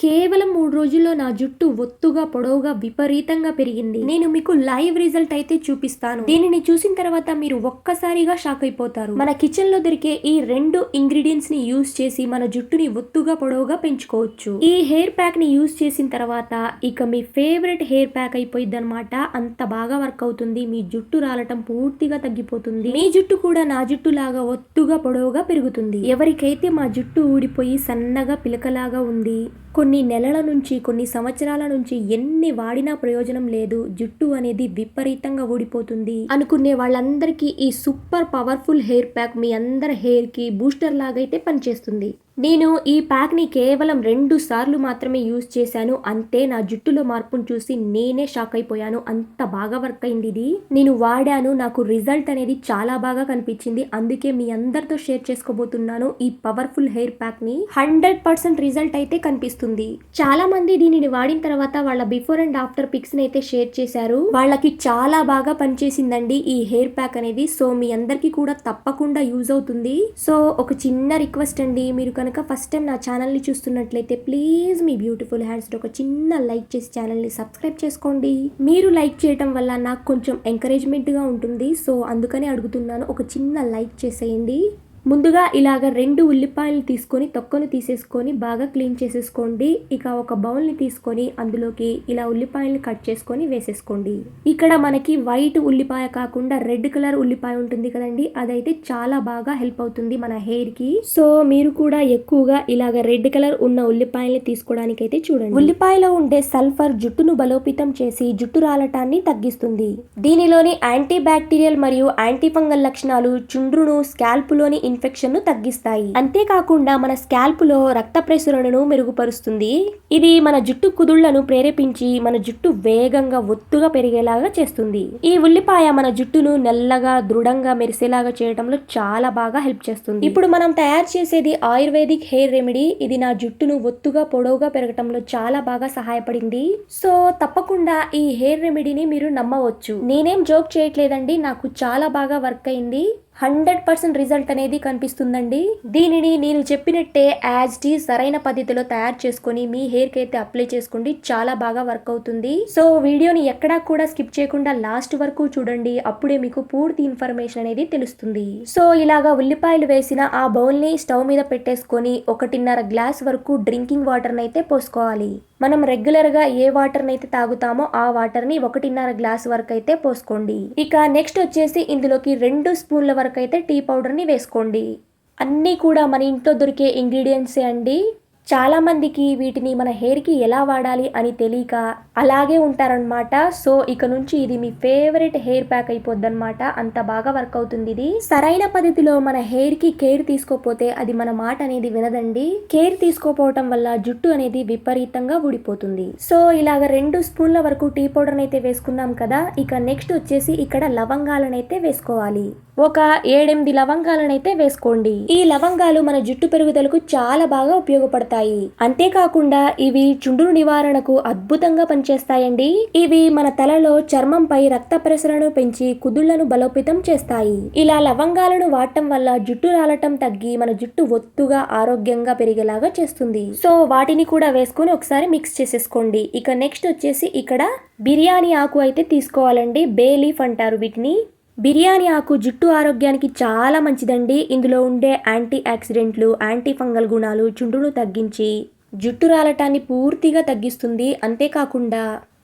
కేవలం 3 రోజుల్లో నా జుట్టు ఒత్తుగా, పొడవుగా, విపరీతంగా పెరిగింది. నేను మీకు లైవ్ రిజల్ట్ అయితే చూపిస్తాను. దీనిని చూసిన తర్వాత మీరు ఒక్కసారిగా షాక్ అయిపోతారు. మన కిచెన్ లో దొరికే ఈ 2 ఇంగ్రీడియంట్స్ ని యూస్ చేసి మన జుట్టుని ఒత్తుగా, పొడవుగా పెంచుకోవచ్చు. ఈ హెయిర్ ప్యాక్ ని యూస్ చేసిన తర్వాత ఇక మీ ఫేవరెట్ హెయిర్ ప్యాక్ అయిపోయింది అనమాట. అంత బాగా వర్క్ అవుతుంది. మీ జుట్టు రాలటం పూర్తిగా తగ్గిపోతుంది. మీ జుట్టు కూడా నా జుట్టు లాగా ఒత్తుగా, పొడవుగా పెరుగుతుంది. ఎవరికైతే మా జుట్టు ఊడిపోయి సన్నగా పిలకలాగా ఉంది, కొన్ని నెలల నుంచి, కొన్ని సంవత్సరాల నుంచి ఎన్ని వాడినా ప్రయోజనం లేదు, జుట్టు అనేది విపరీతంగా ఊడిపోతుంది అనుకునే వాళ్ళందరికీ ఈ సూపర్ పవర్ఫుల్ హెయిర్ ప్యాక్ మీ అందరి హెయిర్ కి బూస్టర్ లాగైతే పనిచేస్తుంది. నేను ఈ ప్యాక్ ని కేవలం 2 సార్లు మాత్రమే యూజ్ చేశాను. అంతే, నా జుట్టులో మార్పును చూసి నేనే షాక్ అయిపోయాను. అంత బాగా వర్క్ అయింది ఇది. నేను వాడాను, నాకు రిజల్ట్ అనేది చాలా బాగా కనిపించింది. అందుకే మీ అందరితో షేర్ చేసుకోబోతున్నాను ఈ పవర్ఫుల్ హెయిర్ ప్యాక్ ని. 100% రిజల్ట్ అయితే కనిపిస్తుంది. చాలా మంది దీనిని వాడిన తర్వాత వాళ్ళ బిఫోర్ అండ్ ఆఫ్టర్ పిక్స్ ని అయితే షేర్ చేశారు. వాళ్ళకి చాలా బాగా పనిచేసిందండి ఈ హెయిర్ ప్యాక్ అనేది. సో మీ అందరికి కూడా తప్పకుండా యూజ్ అవుతుంది. సో ఒక చిన్న రిక్వెస్ట్ అండి, మీరు కనుక ఫస్ట్ టైం నా ఛానల్ని చూస్తున్నట్లయితే ప్లీజ్ మీ బ్యూటిఫుల్ హ్యాండ్స్ ఒక చిన్న లైక్ చేసి ఛానల్ని సబ్స్క్రైబ్ చేసుకోండి. మీరు లైక్ చేయడం వల్ల నాకు కొంచెం ఎంకరేజ్మెంట్గా ఉంటుంది. సో అందుకనే అడుగుతున్నాను, ఒక చిన్న లైక్ చేసేయండి. ముందుగా ఇలాగ 2 ఉల్లిపాయలు తీసుకొని తొక్కను తీసేసుకొని బాగా క్లీన్ చేసేసుకోండి. ఇక ఒక బౌల్ని తీసుకొని అందులోకి ఇలా ఉల్లిపాయలను కట్ చేసుకొని వేసేసుకోండి. ఇక్కడ మనకి వైట్ ఉల్లిపాయ కాకుండా రెడ్ కలర్ ఉల్లిపాయ ఉంటుంది కదండి, అదైతే చాలా బాగా హెల్ప్ అవుతుంది మన హెయిర్ కి. సో మీరు కూడా ఎక్కువగా ఇలాగ రెడ్ కలర్ ఉన్న ఉల్లిపాయల్ని తీసుకోవడానికి అయితే చూడండి. ఉల్లిపాయలో ఉండే సల్ఫర్ జుట్టును బలోపేతం చేసి జుట్టు రాలటాన్ని తగ్గిస్తుంది. దీనిలోని యాంటీ బ్యాక్టీరియల్ మరియు యాంటీ ఫంగల్ లక్షణాలు చుండ్రును, స్కాల్ప్ లోని ఇన్ఫెక్షన్ ను తగ్గిస్తాయి. అంతేకాకుండా మన స్కాల్ప్ లో రక్త ప్రసరణను మెరుగుపరుస్తుంది. ఇది మన జుట్టు కుదుళ్లను ప్రేరేపించి మన జుట్టు వేగంగా ఒత్తుగా పెరిగేలాగా చేస్తుంది. ఈ ఉల్లిపాయ మన జుట్టును నల్లగా, దృఢంగా మెరిసేలాగా చేయడంలో చాలా బాగా హెల్ప్ చేస్తుంది. ఇప్పుడు మనం తయారు చేసేది ఆయుర్వేదిక్ హెయిర్ రెమెడీ. ఇది నా జుట్టును ఒత్తుగా, పొడవుగా పెరగటంలో చాలా బాగా సహాయపడింది. సో తప్పకుండా ఈ హెయిర్ రెమెడీని మీరు నమ్మవచ్చు. నేనేం జోక్ చేయట్లేదండి, నాకు చాలా బాగా వర్క్ అయింది. 100% రిజల్ట్ అనేది కనిపిస్తుందండి. దీనిని నేను చెప్పినట్టే యాజ్ టీ సరైన పద్ధతిలో తయారు చేసుకొని మీ హెయిర్ కి అయితే అప్లై చేసుకోండి. చాలా బాగా వర్క్ అవుతుంది. సో వీడియోని ఎక్కడా కూడా స్కిప్ చేయకుండా లాస్ట్ వరకు చూడండి. అప్పుడే మీకు పూర్తి ఇన్ఫర్మేషన్ అనేది తెలుస్తుంది. సో ఇలాగా ఉల్లిపాయలు వేసిన ఆ బౌల్ ని స్టవ్ మీద పెట్టేసుకొని 1.5 గ్లాస్ వరకు డ్రింకింగ్ వాటర్ అయితే పోసుకోవాలి. మనం రెగ్యులర్ గా ఏ వాటర్ అయితే తాగుతామో ఆ వాటర్ ని 1.5 గ్లాస్ వరకు అయితే పోసుకోండి. ఇక నెక్స్ట్ వచ్చేసి ఇందులోకి 2 స్పూన్ల వరకు అయితే టీ పౌడర్ ని వేసుకోండి. అన్నీ కూడా మన ఇంట్లో దొరికే ఇంగ్రీడియంట్సే అండి. చాలా మందికి వీటిని మన హెయిర్ కి ఎలా వాడాలి అని తెలియక అలాగే ఉంటారనమాట. సో ఇక నుంచి ఇది మీ ఫేవరెట్ హెయిర్ ప్యాక్ అయిపోద్ది అనమాట. అంత బాగా వర్క్ అవుతుంది ఇది. సరైన పద్ధతిలో మన హెయిర్ కి కేర్ తీసుకోపోతే అది మన మాట అనేది వినదండి. కేర్ తీసుకోపోవటం వల్ల జుట్టు అనేది విపరీతంగా ఊడిపోతుంది. సో ఇలాగ 2 స్పూన్ల వరకు టీ పౌడర్ అయితే వేసుకున్నాం కదా. ఇక నెక్స్ట్ వచ్చేసి ఇక్కడ లవంగాలను అయితే వేసుకోవాలి. ఒక 7-8 లవంగాలను అయితే వేసుకోండి. ఈ లవంగాలు మన జుట్టు పెరుగుదలకు చాలా బాగా ఉపయోగపడతాయి. అంతేకాకుండా ఇవి చుండ్రు నివారణకు అద్భుతంగా పనిచేస్తాయండి. ఇవి మన తలలో చర్మంపై రక్త ప్రసరణను పెంచి కుదుళ్లను బలోపేతం చేస్తాయి. ఇలా లవంగాలను వాడటం వల్ల జుట్టు రాలటం తగ్గి మన జుట్టు ఒత్తుగా, ఆరోగ్యంగా పెరిగేలాగా చేస్తుంది. సో వాటిని కూడా వేసుకొని ఒకసారి మిక్స్ చేసేసుకోండి. ఇక నెక్స్ట్ వచ్చేసి ఇక్కడ బిర్యానీ ఆకు అయితే తీసుకోవాలండి. బే లీఫ్ అంటారు వీటిని. బిర్యానీ ఆకు జుట్టు ఆరోగ్యానికి చాలా మంచిదండి. ఇందులో ఉండే యాంటీ ఆక్సిడెంట్లు, యాంటీ ఫంగల్ గుణాలు చుండ్రును తగ్గించి జుట్టు రాలటాన్ని పూర్తిగా తగ్గిస్తుంది. అంతేకాకుండా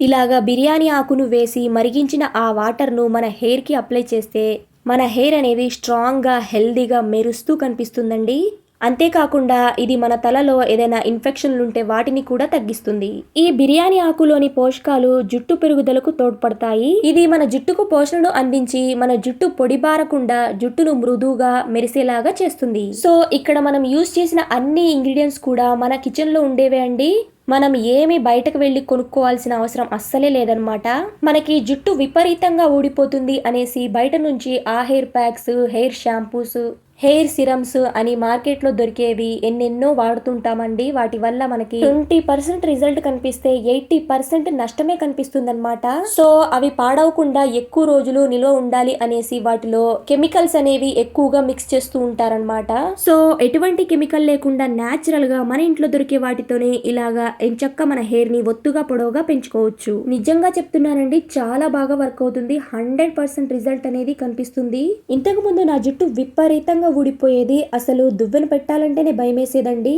ఇలాగా బిర్యానీ ఆకును వేసి మరిగించిన ఆ వాటర్ను మన హెయిర్కి అప్లై చేస్తే మన హెయిర్ అనేది స్ట్రాంగ్గా, హెల్దీగా మెరుస్తూ కనిపిస్తుందండి. అంతేకాకుండా ఇది మన తలలో ఏదైనా ఇన్ఫెక్షన్లు ఉంటే వాటిని కూడా తగ్గిస్తుంది. ఈ బిర్యానీ ఆకులోని పోషకాలు జుట్టు పెరుగుదలకు తోడ్పడతాయి. ఇది మన జుట్టుకు పోషణను అందించి మన జుట్టు పొడిబారకుండా జుట్టును మృదువుగా మెరిసేలాగా చేస్తుంది. సో ఇక్కడ మనం యూజ్ చేసిన అన్ని ఇంగ్రీడియంట్స్ కూడా మన కిచెన్ లో ఉండేవే అండి. మనం ఏమి బయటకు వెళ్ళి కొనుక్కోవాల్సిన అవసరం అస్సలే లేదనమాట. మనకి జుట్టు విపరీతంగా ఊడిపోతుంది అనేసి బయట నుంచి ఆ hair packs, hair shampoos hair serums అని మార్కెట్ లో దొరికేవి ఎన్నెన్నో వాడుతుంటామండి. వాటి వల్ల మనకి 20% రిజల్ట్ కనిపిస్తే 80% నష్టమే కనిపిస్తుంది అనమాట. సో అవి పాడవకుండా ఎక్కువ రోజులు నిల్వ ఉండాలి అనేసి వాటిలో కెమికల్స్ అనేవి ఎక్కువగా మిక్స్ చేస్తూ ఉంటారనమాట. సో ఎటువంటి కెమికల్ లేకుండా న్యాచురల్ గా మన ఇంట్లో దొరికే వాటితోనే ఇలాగా ఎంచక్క మన హెయిర్ ని ఒత్తుగా పొడవుగా పెంచుకోవచ్చు. నిజంగా చెప్తున్నానండి, చాలా బాగా వర్క్ అవుతుంది. 100% రిజల్ట్ అనేది కనిపిస్తుంది. ఇంతకు ముందు నా జుట్టు విపరీతంగా ఊడిపోయేది. అసలు దువ్వెన పెట్టాలంటేనే భయమేసేదండి.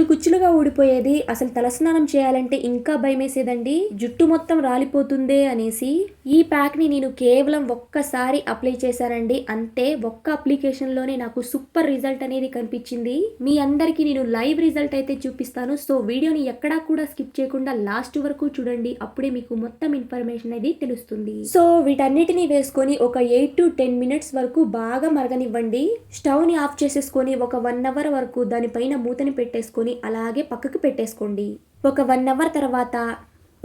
కుచ్చులుగా ఊడిపోయేది. అసలు తలస్నానం చేయాలంటే ఇంకా భయమేసేదండి. జుట్టు మొత్తం రాలిపోతుందే అనేసి ఈ ప్యాక్ ని నేను కేవలం ఒక్కసారి అప్లై చేశానండి. అంతే, ఒక్క అప్లికేషన్ లోనే నాకు సూపర్ రిజల్ట్ అనేది కనిపించింది. మీ అందరికి నేను లైవ్ రిజల్ట్ అయితే చూపిస్తాను. సో వీడియోని ఎక్కడా కూడా స్కిప్ చేయకుండా లాస్ట్ వరకు చూడండి. అప్పుడే మీకు మొత్తం ఇన్ఫర్మేషన్ అనేది తెలుస్తుంది. సో వీటన్నిటిని వేసుకొని ఒక 8 to 10 మినిట్స్ వరకు బాగా మరగనివ్వండి. స్టవ్ ని ఆఫ్ చేసేసుకొని ఒక 1 అవర్ వరకు దానిపైన మూతని పెట్టేసుకొని అలాగే పక్కకు పెట్టేసుకోండి. ఒక 1 అవర్ తర్వాత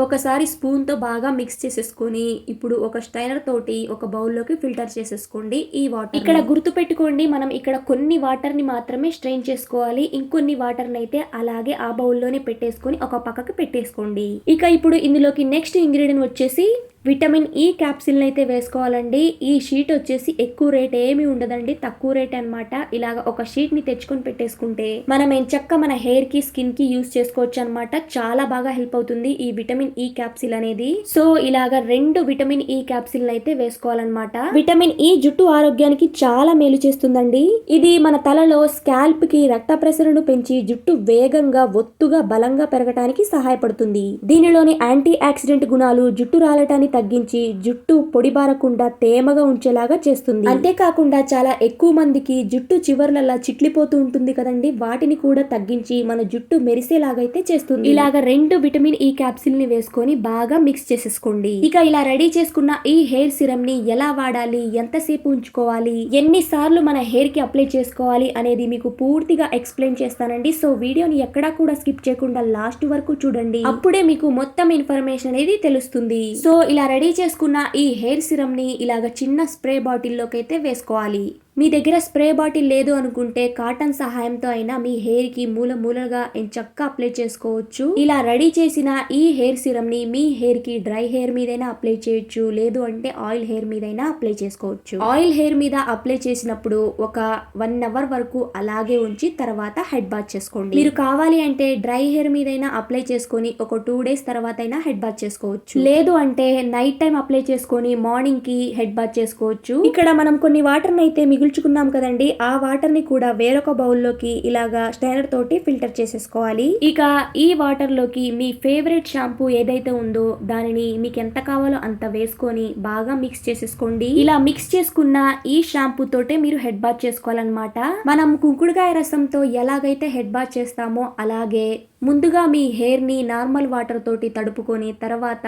ఒకసారి స్పూన్తో బాగా మిక్స్ చేసేసుకొని ఇప్పుడు ఒక స్ట్రైనర్ తోటి ఒక బౌల్లోకి ఫిల్టర్ చేసేసుకోండి ఈ వాటర్. ఇక్కడ గుర్తు పెట్టుకోండి, మనం ఇక్కడ కొన్ని వాటర్ని మాత్రమే స్ట్రెయిన్ చేసుకోవాలి. ఇంకొన్ని వాటర్ని అయితే అలాగే ఆ బౌల్లోనే పెట్టేసుకొని ఒక పక్కకు పెట్టేసుకోండి. ఇక ఇప్పుడు ఇందులోకి నెక్స్ట్ ఇంగ్రీడియంట్ వచ్చేసి విటమిన్ ఈ క్యాప్సిల్ అయితే వేసుకోవాలండి. ఈ షీట్ వచ్చేసి ఎక్కువ రేట్ ఏమి ఉండదండి, తక్కువ రేట్ అనమాట. ఇలాగ ఒక షీట్ ని తెచ్చుకొని పెట్టేసుకుంటే మనం ఎంచక్క మన హెయిర్ కి స్కిన్ కి యూజ్ చేసుకోవచ్చు అనమాట. చాలా బాగా హెల్ప్ అవుతుంది ఈ విటమిన్ ఈ క్యాప్సిల్ అనేది. సో ఇలాగ 2 విటమిన్ ఈ క్యాప్సిల్ అయితే వేసుకోవాలన్నమాట. విటమిన్ ఈ జుట్టు ఆరోగ్యానికి చాలా మేలు చేస్తుందండి. ఇది మన తలలో స్కాల్ప్ కి రక్త ప్రసరణను పెంచి జుట్టు వేగంగా ఒత్తుగా బలంగా పెరగటానికి సహాయపడుతుంది. దీనిలోని యాంటీ ఆక్సిడెంట్ గుణాలు జుట్టు రాలటాన్ని తగ్గించి జుట్టు పొడిబారకుండా తేమగా ఉంచేలాగా చేస్తుంది. అంతేకాకుండా చాలా ఎక్కువ మందికి జుట్టు చివర్లలా చిట్లిపోతూ ఉంటుంది కదండి, వాటిని కూడా తగ్గించి మన జుట్టు మెరిసేలాగైతే చేస్తుంది. ఇలాగ 2 విటమిన్ ఈ క్యాప్సిల్ ని వేసుకొని బాగా మిక్స్ చేసేసుకోండి. ఇక ఇలా రెడీ చేసుకున్న ఈ హెయిర్ సిరమ్ ని ఎలా వాడాలి, ఎంతసేపు ఉంచుకోవాలి, ఎన్నిసార్లు మన హెయిర్ కి అప్లై చేసుకోవాలి అనేది మీకు పూర్తిగా ఎక్స్ప్లెయిన్ చేస్తానండి. సో వీడియోని ఎక్కడా కూడా స్కిప్ చేయకుండా లాస్ట్ వరకు చూడండి. అప్పుడే మీకు మొత్తం ఇన్ఫర్మేషన్ అనేది తెలుస్తుంది. సో ఇలా రెడీ చేసుకున్న ఈ హెయిర్ సిరమ్ ని ఇలాగ చిన్న స్ప్రే బాటిల్లోకి అయితే వేసుకోవాలి. మీ దగ్గర స్ప్రే బాటిల్ లేదు అనుకుంటే కాటన్ సహాయంతో అయినా మీ హెయిర్ కి మూలగా చక్కగా అప్లై చేసుకోవచ్చు. ఇలా రెడీ చేసిన ఈ హెయిర్ సిరమ్ ని మీ హెయిర్ కి డ్రై హెయిర్ మీదైనా అప్లై చేయొచ్చు, లేదు అంటే ఆయిల్ హెయిర్ మీదైనా అప్లై చేసుకోవచ్చు. ఆయిల్ హెయిర్ మీద అప్లై చేసినప్పుడు ఒక 1 అవర్ వరకు అలాగే ఉంచి తర్వాత హెడ్ బాత్ చేసుకోండి. మీరు కావాలి అంటే డ్రై హెయిర్ మీదైనా అప్లై చేసుకొని ఒక 2 డేస్ తర్వాత అయినా హెడ్ బాత్ చేసుకోవచ్చు, లేదు అంటే నైట్ టైం అప్లై చేసుకొని మార్నింగ్ కి హెడ్ బాత్ చేసుకోవచ్చు. ఇక్కడ మనం కొన్ని వాటర్ అయితే మిగుల్చుకున్నాం కదండి, ఆ వాటర్ ని కూడా వేరొక బౌల్లోకి ఇలాగా స్ట్రైనర్ తోటి ఫిల్టర్ చేసేసుకోవాలి. ఇక ఈ వాటర్ లోకి మీ ఫేవరెట్ షాంపూ ఏదైతే ఉందో దానిని మీకు ఎంత కావాలో అంత వేసుకొని బాగా మిక్స్ చేసేసుకోండి. ఇలా మిక్స్ చేసుకున్న ఈ షాంపూ తోటే మీరు హెడ్ బాత్ చేసుకోవాలన్నమాట. మనం కుంకుడుకాయ రసంతో ఎలాగైతే హెడ్ బాత్ చేస్తామో అలాగే ముందుగా మీ హెయిర్ ని నార్మల్ వాటర్ తోటి తడుపుకొని తర్వాత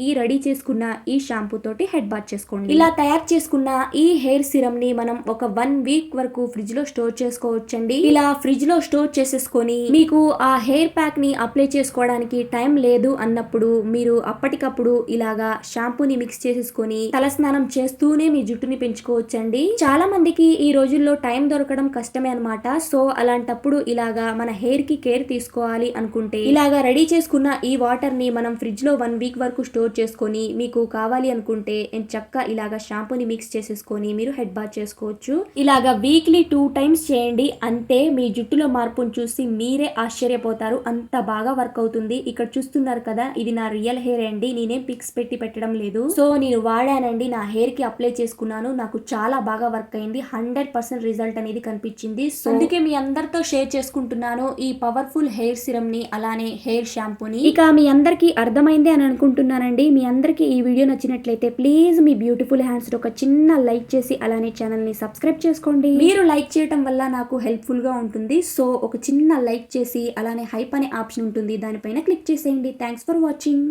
ఈ రెడీ చేసుకున్న ఈ షాంపూ తోటి హెడ్ బాత్ చేసుకోండి. ఇలా తయారు చేసుకున్న ఈ హెయిర్ సిరమ్ ని మనం ఒక 1 వీక్ వరకు ఫ్రిడ్జ్ లో స్టోర్ చేసుకోవచ్చండి. ఇలా ఫ్రిడ్జ్ లో స్టోర్ చేసేసుకొని మీకు ఆ హెయిర్ ప్యాక్ ని అప్లై చేసుకోవడానికి టైం లేదు అన్నప్పుడు మీరు అప్పటికప్పుడు ఇలాగా షాంపూని మిక్స్ చేసేసుకొని తలస్నానం చేస్తూనే మీ జుట్టుని పెంచుకోవచ్చండి. చాలా మందికి ఈ రోజుల్లో టైం దొరకడం కష్టమే అన్నమాట. సో అలాంటప్పుడు ఇలాగా మన హెయిర్ కి కేర్ తీసుకోవాలి అనుకుంటే ఇలాగా రెడీ చేసుకున్న ఈ వాటర్ ని మనం ఫ్రిడ్జ్ లో 1 వీక్ వరకు స్టోర్ చేసుకొని మీకు కావాలి అనుకుంటే చక్కగా ఇలాగా షాంపూని మిక్స్ చేసేసుకొని మీరు హెడ్ బాత్ చేసుకోవచ్చు. ఇలాగా వీక్లీ 2 టైమ్స్ చేయండి. అంతే, మీ జుట్టులో మార్పును చూసి మీరే ఆశ్చర్యపోతారు, అంత బాగా వర్క్ అవుతుంది. ఇక్కడ చూస్తున్నారు కదా, ఇది నా రియల్ హెయిర్ అండి, నేనేం పిక్స్ పెట్టి పెట్టడం లేదు. సో నేను వాడానండి, నా హెయిర్ కి అప్లై చేసుకున్నాను, నాకు చాలా బాగా వర్క్ అయింది. 100% రిజల్ట్ అనేది కనిపించింది. సో అందుకే మీ అందరితో షేర్ చేసుకుంటున్నాను ఈ పవర్ఫుల్ హెయిర్ సిరమ్ ని అలానే హెయిర్ షాంపూని. ఇక మీ అందరికి అర్థమైంది అని అనుకుంటున్నానండి. మీ అందరికీ ఈ వీడియో నచ్చినట్లయితే ప్లీజ్ మీ బ్యూటిఫుల్ హ్యాండ్స్ ఒక చిన్న లైక్ చేసి అలానే ఛానల్ ని సబ్స్క్రైబ్ చేసుకోండి. మీరు లైక్ చేయడం వల్ల నాకు హెల్ప్ఫుల్ గా ఉంటుంది. సో ఒక చిన్న లైక్ చేసి అలానే హైప్ అనే ఆప్షన్ ఉంటుంది, దానిపైన క్లిక్ చేసేయండి. Thanks for watching.